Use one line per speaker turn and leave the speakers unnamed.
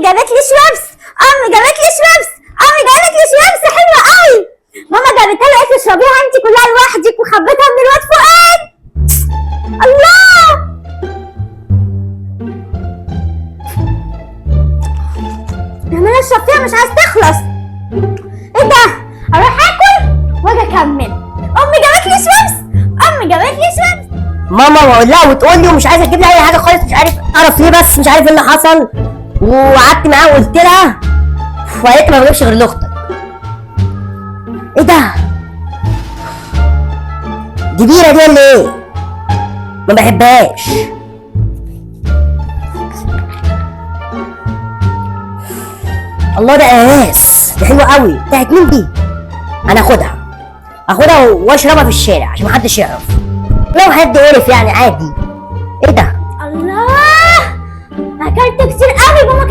جابت لي شويبس، امي جابت لي شويبس، امي جابت لي شويبس حلوه قوي. ماما جابتها لي قالت لي اشربيها انت كلها لوحدك وخبيتها من الواد فؤاد. الله، عماله اشرب فيها مش عايز تخلص. ايه ده؟ اروح اكل واجي اكمل. امي جابت لي شويبس، امي جابت لي شويبس.
ماما واقول لها وتقول لي ومش عايزه تجيب لي اي حاجه خالص، مش عارف اعرف ليه، بس مش عارف ايه اللي حصل. وقعدت معاها وقلت لها وقالت لي ما بجيبش غير لاختك. ايه ده؟ دي بيره دي ولا ايه؟ ما بحبهاش. الله ده قناص، دي حلوه قوي. بتاعت مين دي؟ انا اخدها واشربها في الشارع عشان محدش يعرف، لو حد عرف يعني عادي. ايه ده؟
الله، اكلت كتير قوي. ماما